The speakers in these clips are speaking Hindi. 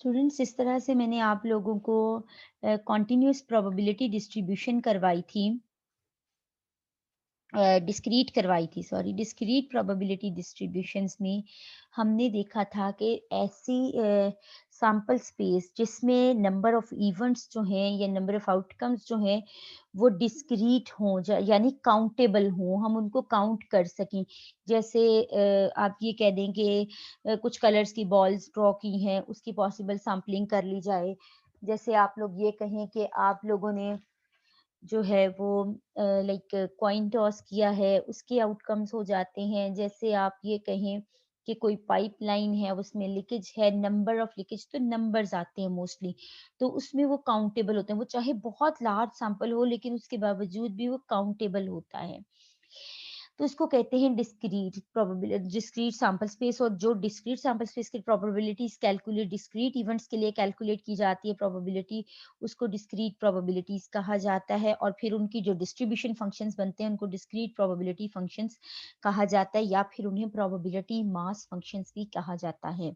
स्टूडेंट्स, इस तरह से मैंने आप लोगों को कॉन्टिन्यूस प्रोबेबिलिटी डिस्ट्रीब्यूशन करवाई थी, डिस्क्रीट करवाई थी, सॉरी, डिस्क्रीट प्रोबेबिलिटी डिस्ट्रीब्यूशंस में हमने देखा था कि ऐसी सैंपल स्पेस जिसमें नंबर ऑफ इवेंट्स जो हैं या नंबर ऑफ आउटकम्स जो हैं वो डिस्क्रीट हों, यानी काउंटेबल हों, हम उनको काउंट कर सकें। जैसे आप ये कह दें कि कुछ कलर्स की बॉल्स ड्रॉ की हैं, उसकी पॉसिबल सैम्पलिंग कर ली जाए। जैसे आप लोग ये कहें कि आप लोगों ने जो है वो लाइक कॉइन टॉस किया है, उसके आउटकम्स हो जाते हैं। जैसे आप ये कहें कि कोई पाइपलाइन है, उसमें लीकेज है, नंबर ऑफ लीकेज, तो नंबर्स आते हैं मोस्टली, तो उसमें वो काउंटेबल होते हैं। वो चाहे बहुत लार्ज सैंपल हो लेकिन उसके बावजूद भी वो काउंटेबल होता है। तो इसको कहते हैं discrete probability, discrete sample space. और जो डिस्क्रीट सैंपल स्पेस की प्रोबेबिलिटीज कैलकुलेट, डिस्क्रीट इवेंट्स के लिए कैलकुलेट की जाती है प्रोबेबिलिटी, उसको डिस्क्रीट प्रोबेबिलिटीज कहा जाता है। और फिर उनकी जो डिस्ट्रीब्यूशन फंक्शंस बनते हैं उनको डिस्क्रीट प्रोबेबिलिटी फंक्शंस कहा जाता है, या फिर उन्हें प्रोबेबिलिटी मास फंक्शंस भी कहा जाता है।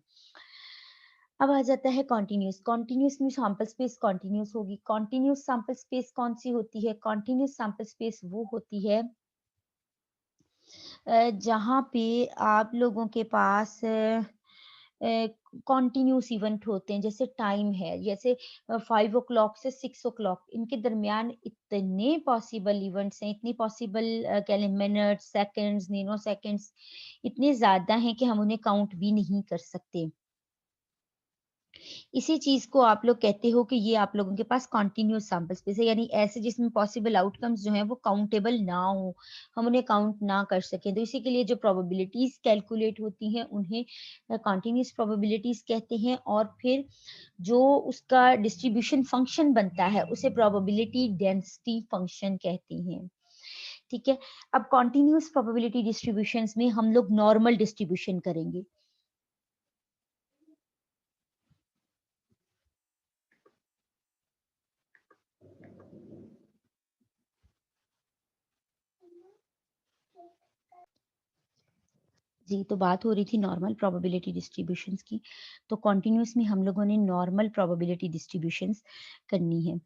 अब आ जाता है कॉन्टिन्यूस। कॉन्टिन्यूस में सैंपल स्पेस कॉन्टिन्यूस होगी। कॉन्टिन्यूस सैंपल स्पेस कौन सी होती है? कॉन्टिन्यूस सैंपल स्पेस वो होती है जहाँ पे आप लोगों के पास कॉन्टिन्यूस इवेंट होते हैं। जैसे टाइम है, जैसे 5 o'clock से 6 o'clock, इनके दरमियान इतने पॉसिबल इवेंट्स हैं, इतनी पॉसिबल कह लें मिनट्स, सेकंड्स, नैनो सेकंड्स, इतने ज्यादा हैं कि हम उन्हें काउंट भी नहीं कर सकते। इसी चीज़ को आप लोग कहते हो कि ये आप लोगों के पास कंटीन्यूअस सैंपल स्पेस है, यानी ऐसे जिसमें पॉसिबल आउटकम्स जो हैं वो काउंटेबल ना हो, हम उन्हें काउंट ना कर सकें। तो इसी के लिए जो प्रोबेबिलिटीज़ कैलकुलेट होती हैं उन्हें कंटीन्यूअस प्रोबेबिलिटीज़ कहते हैं। और फिर जो उसका डिस्ट्रीब्यूशन फंक्शन बनता है उसे प्रोबेबिलिटी डेंसिटी फंक्शन कहते हैं। ठीक है? अब कंटीन्यूअस प्रोबेबिलिटी डिस्ट्रीब्यूशंस में हम लोग नॉर्मल डिस्ट्रीब्यूशन करेंगे। जी, तो बात हो रही थी नॉर्मल प्रोबेबिलिटी डिस्ट्रीब्यूशंस की। तो कंटीन्यूअस में हम लोगों ने नॉर्मल प्रोबेबिलिटी डिस्ट्रीब्यूशंस करनी है।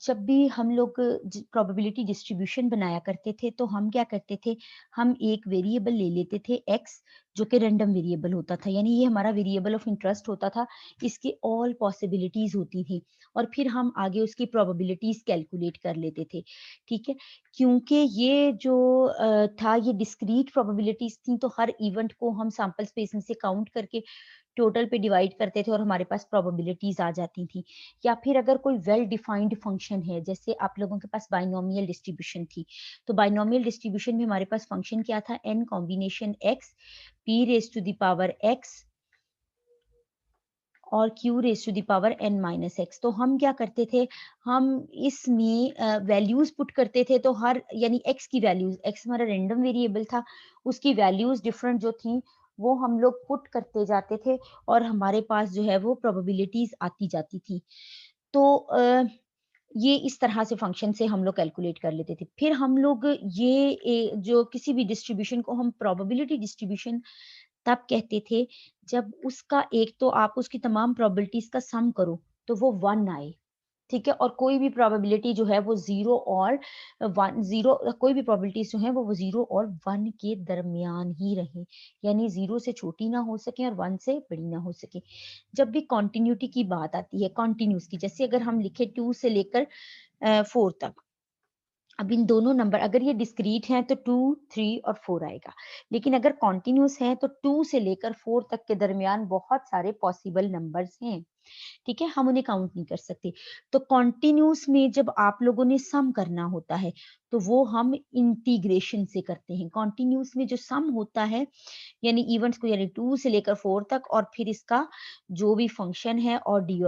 जब भी हम लोग प्रोबेबिलिटी डिस्ट्रीब्यूशन बनाया करते थे तो हम क्या करते थे, हम एक वेरिएबल ले लेते थे एक्स, जो कि रैंडम वेरिएबल होता था, यानी ये हमारा वेरिएबल ऑफ इंटरेस्ट होता था। इसकी ऑल पॉसिबिलिटीज होती थी और फिर हम आगे उसकी प्रोबेबिलिटीज कैलकुलेट कर लेते थे। ठीक है? क्योंकि ये जो था, ये डिस्क्रीट प्रोबेबिलिटीज़ थी, तो हर इवेंट को हम सैंपल स्पेस में से काउंट करके टोटल पे डिवाइड करते थे और हमारे पास प्रोबेबिलिटीज़ आ जाती थी। या फिर अगर कोई वेल डिफाइंड फंक्शन है, जैसे आप लोगों के पास बाइनोमियल डिस्ट्रीब्यूशन थी, तो बाइनोमियल डिस्ट्रीब्यूशन में हमारे पास फंक्शन क्या था? n combination x, p raise to the power x और q raise to the power n minus x। तो हम क्या करते थे, हम इसमें वैल्यूज़ पुट करते थे, तो हर, यानी x की वैल्यूज़, x हमारा रैंडम वेरिएबल था, उसकी वैल्यूज़ डिफरेंट जो थी, वो हम लोग पुट करते जाते थे और हमारे पास जो है वो प्रोबेबिलिटीज़ आती जाती थी। तो ये इस तरह से फंक्शन से हम लोग कैलकुलेट कर लेते थे। फिर हम लोग ये जो किसी भी डिस्ट्रीब्यूशन को हम प्रोबेबिलिटी डिस्ट्रीब्यूशन तब कहते थे जब उसका एक, तो आप उसकी तमाम प्रोबेबिलिटीज़ का सम करो तो वो 1 आए। ठीक है? और कोई भी प्रोबेबिलिटी जो है वो 0 और 1, 0, कोई भी प्रोबेबिलिटीज़ जो हैं वो 0 और 1 के दरमियान ही रहें। यानी 0 से छोटी ना हो सके और 1 से बड़ी ना हो सके। जब भी कंटिन्यूटी की बात आती है, कंटिन्यूअस की, जैसे अगर हम लिखें 2 से लेकर 4 तक, अब इन दोनों नंबर अगर ये डिस्क्रीट हैं तो 2, 3 और 4 आएगा। लेकिन अगर कॉन्टिन्यूअस हैं तो 2 से लेकर 4 तक के दरमियान बहुत सारे पॉसिबल नंबर्स हैं। ठीक है? हम उन्हें काउंट नहीं कर सकते। तो कॉन्टिन्यूअस में जब आप लोगों ने सम करना होता है, तो वो हम इंटीग्रेशन से करते हैं। कॉन्टिन्यूअस में जो सम होता है, यानी इवेंट्स को, यानी 2 से लेकर 4 तक और फिर इसका जो भी फंक्शन है और डी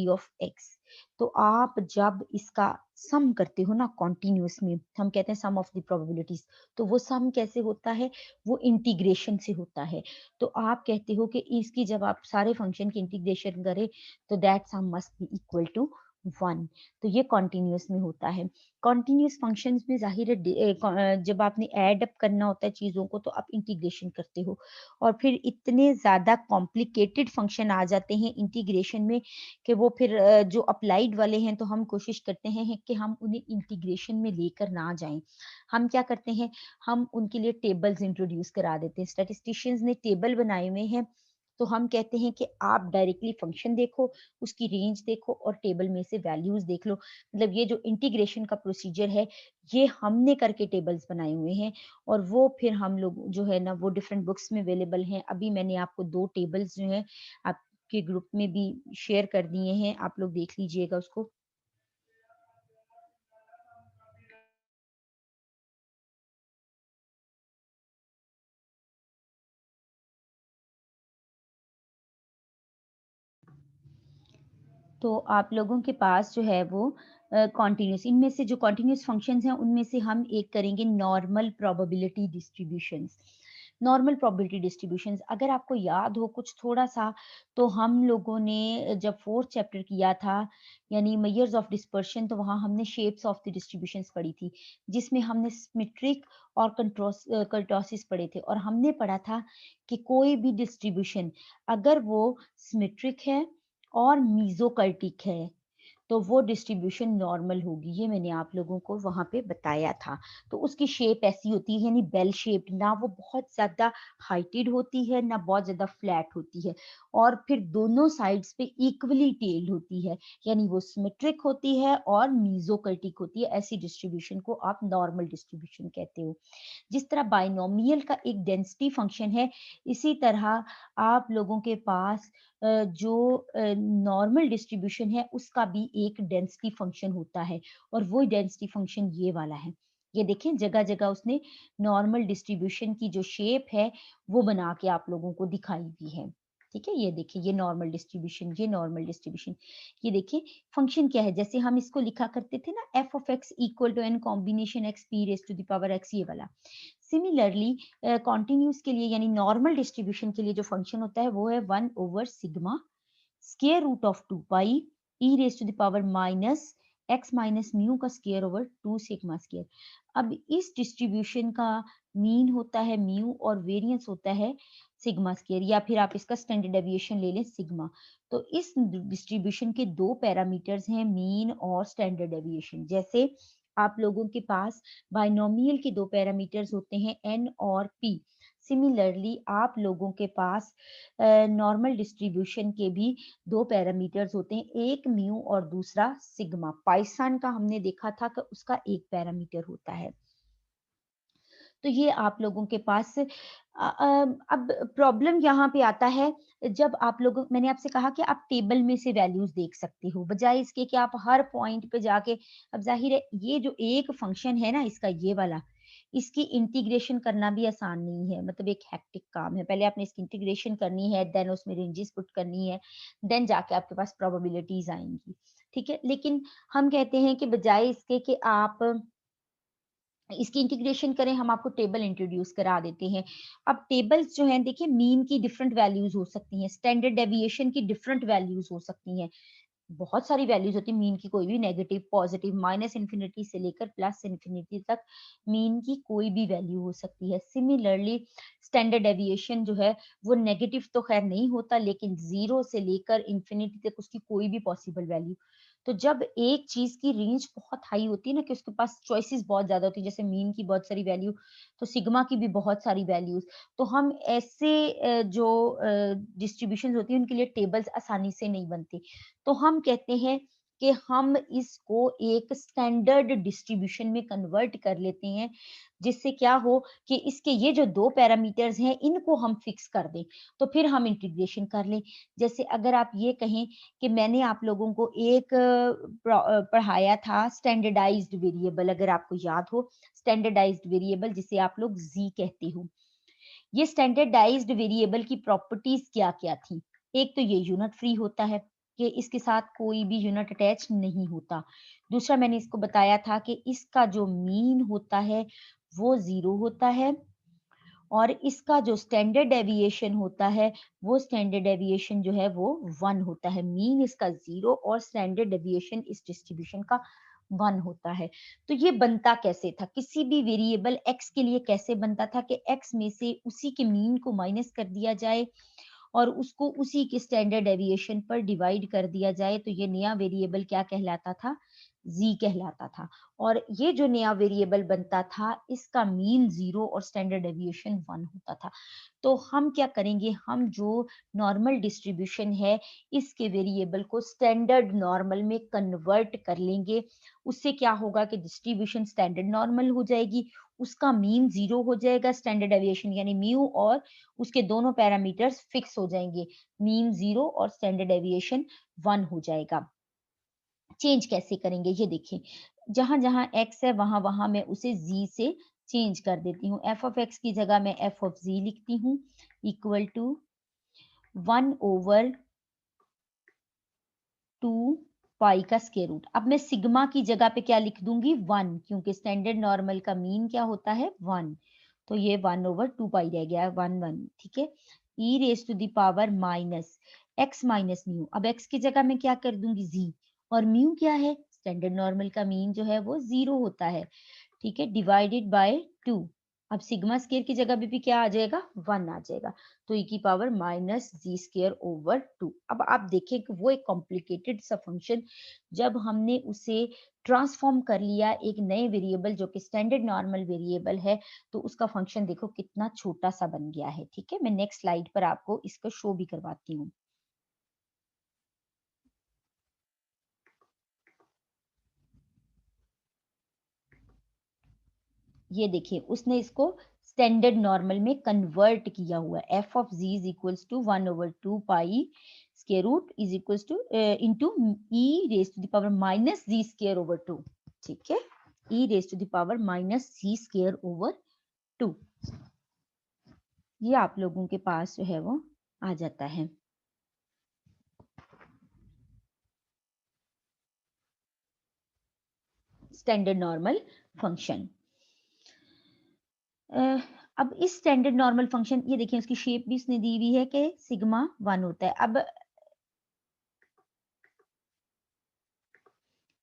ऑफ एक्स। तो आप जब इसका सम करते हो ना कॉन्टिन्यूअस में, हम कहते हैं सम ऑफ द प्रोबेबिलिटीज़, तो वो सम कैसे होता है? वो इंटीग्रेशन से होता है। तो आप कहते हो कि इसकी जब आप सारे फंक्शन की इंटीग्रेशन करें तो that sum must be equal to 1। तो ये कॉन्टिन्यूअस में होता है। कॉन्टिन्यूअस फंक्शंस में ज़ाहिर है जब आपने ऐड अप करना होता है चीज़ों को तो आप इंटीग्रेशन करते हो और फिर इतने ज़्यादा कॉम्प्लिकेटेड फंक्शन आ जाते हैं इंटीग्रेशन में कि वो फिर जो अप्लाइड वाले हैं तो हम कोशिश करते हैं कि हम उन्हें इंटीग्रेशन में लेकर ना जाएँ। हम क्या करते हैं, हम उनके लिए टेबल्स इंट्रोड्यूस करा देते हैं। स्टैटिस्टिशियंस ने टेबल बनाए हुए हैं, तो हम कहते हैं कि आप डायरेक्टली फंक्शन देखो, उसकी रेंज देखो और टेबल में से वैल्यूज़ देख लो। मतलब ये जो इंटीग्रेशन का प्रोसीजर है, ये हमने करके टेबल्स बनाए हुए हैं और वो फिर हम लोग जो है ना वो डिफरेंट बुक्स में अवेलेबल हैं। अभी मैंने आपको 2 टेबल्स जो हैं आपके ग्रुप में भी शेयर कर दिए हैं, आप लोग देख लीजिएगा उसको। तो आप लोगों के पास जो है वो कॉन्टिन्यूअस इनमें से जो कॉन्टिन्यूअस फंक्शंस हैं उनमें से हम एक करेंगे normal probability distributions. Normal probability distributions अगर आपको याद हो कुछ थोड़ा-सा तो हम लोगों ने जब 4th चैप्टर किया था यानी मेजर्स ऑफ डिस्पर्शन तो वहाँ हमने शेप्स ऑफ द डिस्ट्रीब्यूशंस पढ़ी थी, जिसमें हमने सिमेट्रिक और कर्टोसिस पढ़े थे और हमने पढ़ा था कि कोई भी डिस्ट्रीब्यूशन अगर वो सिमेट्रिक है और मीज़ोक्र्टिक है, तो वो डिस्ट्रीब्यूशन नॉर्मल होगी, ये मैंने आप लोगों को वहाँ पे बताया था। तो उसकी शेप ऐसी होती है यानी बेल शेप्ड ना वो बहुत ज़्यादा हाइटेड होती है, ना बहुत ज़्यादा फ्लैट होती है और फिर दोनों साइड्स पे इक्वली टेल्ड होती है, यानी वो सिमेट्रिक होती है और मीज़ोक्र्टिक होती है, ऐसी डिस्ट्रीब्यूशन को आप नॉर्मल डिस्ट्रीब्यूशन कहते हो। जिस तरह बाइनोमियल का एक डेंसिटी फंक्शन है, इसी तरह आप लोगों के पास जो नॉर्मल डिस्ट्रीब्यूशन है, उसका भी एक डेंसिटी फंक्शन होता है और वो डेंसिटी फंक्शन ये वाला है। ये देखें जगह-जगह उसने नॉर्मल डिस्ट्रीब्यूशन की जो शेप है, वो बना के आप लोगों को दिखाई भी है। ठीक है? ये देखिए ये नॉर्मल डिस्ट्रीब्यूशन, ये नॉर्मल डिस्ट्रीब्यूशन। ये देखिए फंक्शन क्या है? जैसे हम इसको लिखा करते थे ना F of X equal to N combination X P raise to the power X ये वाला। सिमिलरली कॉन्टिन्यूअस के लिए यानी नॉर्मल डिस्ट्रीब्यूशन के लिए जो फंक्शन होता है वो है 1 over sigma square root of 2 pi E raise to the power minus X minus mu का स्क्वायर ओवर 2 सिग्मा स्क्वायर। अब इस डिस्ट्रीब्यूशन का मीन होता है म्यू और वेरिएंस होता है सिग्मा स्क्वायर या फिर आप इसका स्टैंडर्ड डेविएशन ले लें सिग्मा। तो इस डिस्ट्रीब्यूशन के 2 पैरामीटर्स हैं मीन और स्टैंडर्ड डेविएशन। जैसे आप लोगों के पास बाइनोमियल के 2 पैरामीटर्स होते हैं एन और पी। सिमिलरली आप लोगों के पास नॉर्मल डिस्ट्रीब्यूशन के भी 2 पैरामीटर्स होते हैं, एक म्यू और दूसरा सिग्मा। पाइथन का हमने देखा था कि उसका एक पैरामीटर होता है। तो ये आप लोगों के पास अब प्रॉब्लम यहाँ पे आता है जब आप लोगों मैंने आपसे कहा कि आप टेबल में से वैल्यूज़ देख सकते हो, बजाय इसके कि आप हर पॉइंट पे जाके अब ज़ाहिर है ये जो एक फंक्शन है ना इसका ये वाला, इसकी इंटीग्रेशन करना भी आसान नहीं है, मतलब एक हेक्टिक काम है। पहले आपने इसकी इंटीग्रेशन करनी है, देन उसमें रेंजेस पुट करनी है, देन जाके आपके पास प्रोबेबिलिटीज़ आएँगी, ठीक है? लेकिन हम कहते हैं कि बजाय इसके कि आप इसकी इंटीग्रेशन करें हम आपको टेबल इंट्रोड्यूस करा देते हैं। अब टेबल्स जो हैं देखिए मीन की डिफरेंट वैल्यूज़ हो सकती हैं, स्टैंडर्ड डेविएशन की डिफरेंट वैल्यूज़ हो सकती हैं। बहुत सारी वैल्यूज़ होती हैं मीन की कोई भी नेगेटिव, पॉजिटिव, माइनस इन्फिनिटी से लेकर प्लस इन्फिनिटी तक मीन की कोई भी वैल्यू हो सकती है। सिमिलरली स्टैंडर्ड डेविएशन जो है वो नेगेटिव तो ख़ैर नहीं होता लेकिन 0 से लेकर इन्फिनिटी तक उसकी कोई भी पॉसिबल वैल्यू तो जब एक चीज़ की रेंज बहुत हाई होती है ना कि उसके पास चॉइसेस बहुत ज़्यादा होती है जैसे मीन की बहुत सारी वैल्यू तो सिग्मा की भी बहुत सारी वैल्यूज़ तो हम ऐसे जो डिस्ट्रीब्यूशंस होती हैं उनके लिए टेबल्स आसानी से नहीं बनते। तो हम कहते हैं कि हम इसको एक स्टैंडर्ड डिस्ट्रीब्यूशन में कन्वर्ट कर लेते हैं, जिससे क्या हो कि इसके ये जो 2 पैरामीटर्स हैं इनको हम फिक्स कर दें, तो फिर हम इंटीग्रेशन कर लें। जैसे अगर आप ये कहें कि मैंने आप लोगों को एक पढ़ाया था स्टैंडर्डाइज्ड वेरिएबल अगर आपको याद हो, स्टैंडर्डाइज्ड वेरिएबल जिसे आप लोग ज़ी कहते हो। ये स्टैंडर्डाइज्ड वेरिएबल की प्रॉपर्टीज क्या-क्या थी? एक तो ये यूनिट फ्री होता है कि इसके साथ कोई भी यूनिट अटैच नहीं होता। दूसरा मैंने इसको बताया था कि इसका जो मीन होता है वो 0 होता है और इसका जो स्टैंडर्ड डेविएशन होता है, वो स्टैंडर्ड डेविएशन जो है वो 1 होता है। मीन इसका 0 और स्टैंडर्ड डेविएशन इस डिस्ट्रीब्यूशन का 1 होता है। तो ये बनता कैसे था? किसी भी वेरिएबल x के लिए कैसे बनता था कि x में से उसी के मीन को माइनस कर दिया जाए और उसको उसी के स्टैंडर्ड डेविएशन पर डिवाइड कर दिया जाए, तो ये नया वेरिएबल क्या कहलाता था? z कहलाता था। और ये जो नया वेरिएबल बनता था, इसका मीन 0 और स्टैंडर्ड डेविएशन 1 होता था। तो हम क्या करेंगे, हम जो नॉर्मल डिस्ट्रीब्यूशन है, इसके वेरिएबल को स्टैंडर्ड नॉर्मल में कन्वर्ट कर लेंगे। उससे क्या होगा कि डिस्ट्रीब्यूशन स्टैंडर्ड नॉर्मल हो जाएगी, उसका मीन 0 हो जाएगा, स्टैंडर्ड डेविएशन यानी म्यू और उसके दोनों पैरामीटर्स फिक्स हो जाएंगे। मीन 0 और स्टैंडर्ड डेविएशन 1 हो जाएगा। चेंज कैसे करेंगे ये देखिए, जहां जहां x है वहां वहां मैं उसे z से चेंज कर देती हूँ। f ऑफ x की जगह मैं f ऑफ z लिखती हूँ इक्वल टू 1 ओवर 2 पाई का स्क्वायर रूट। अब मैं सिग्मा की जगह पे क्या लिख दूंगी? 1, क्योंकि स्टैंडर्ड नॉर्मल का मीन क्या होता है? 1। तो ये 1 ओवर 2 पाई रह गया, 1 1, ठीक है। e raise to the power minus x minus mu. अब x की जगह मैं क्या कर दूंगी? z। और म्यू क्या है? स्टैंडर्ड नॉर्मल का मीन जो है वो 0 होता है, ठीक है, डिवाइडेड बाय 2। अब सिग्मा स्क्वायर की जगह भी क्या आ जाएगा? 1 आ जाएगा। तो e की power minus G square over 2। अब आप देखें कि वो एक कॉम्प्लिकेटेड सा फंक्शन, जब हमने उसे ट्रांसफॉर्म कर लिया एक नए वेरिएबल जो कि स्टैंडर्ड नॉर्मल वेरिएबल है, तो उसका फंक्शन देखो कितना छोटा सा बन गया है, ठीक है। मैं नेक्स्ट स्लाइड पर आपको इसको शो भी करवाती हूँ। ये देखिए उसने इसको स्टैंडर्ड नॉर्मल में कन्वर्ट किया हुआ है। F of G is equals to 1 over 2 pi square root is equals to into E raise to the power minus G square over 2, ठीक है। E raise to the power minus G square over 2, ये आप लोगों के पास जो है वो आ जाता है। Standard normal function. अब इस स्टैंडर्ड नॉर्मल फंक्शन, ये देखिए उसकी शेप भी इसने दी हुई है कि सिग्मा 1 होता है। अब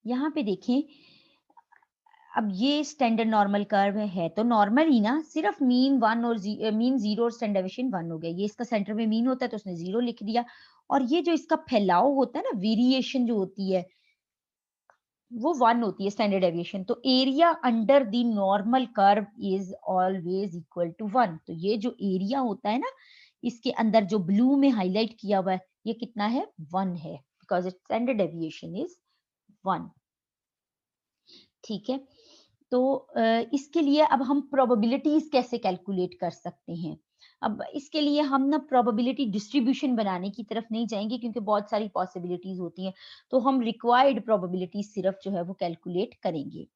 यहाँ पे देखें, अब ये स्टैंडर्ड नॉर्मल कर्व है तो नॉर्मल ही ना, सिर्फ मीन 1 और मीन 0 और स्टैंडर्ड डेविएशन 1 हो गया। ये इसका सेंटर में मीन होता है तो उसने 0 लिख दिया। और ये जो इसका फैलाव होता है ना, वेरिएशन जो होती है वो 1 होती है स्टैंडर्ड डेविएशन। तो area under the normal curve is always equal to 1। तो ये जो एरिया होता है ना, इसके अंदर जो ब्लू में हाईलाइट किया हुआ है, ये कितना है? 1 है, because it's standard deviation is 1, ठीक है। तो इसके लिए अब हम प्रोबेबिलिटीज कैसे कैलकुलेट कर सकते हैं? अब इसके लिए हम ना प्रोबेबिलिटी डिस्ट्रीब्यूशन बनाने की तरफ नहीं जाएंगे, क्योंकि बहुत सारी पॉसिबिलिटीज होती हैं। तो हम रिक्वायर्ड प्रोबेबिलिटी सिर्फ जो है वो कैलकुलेट करेंगे।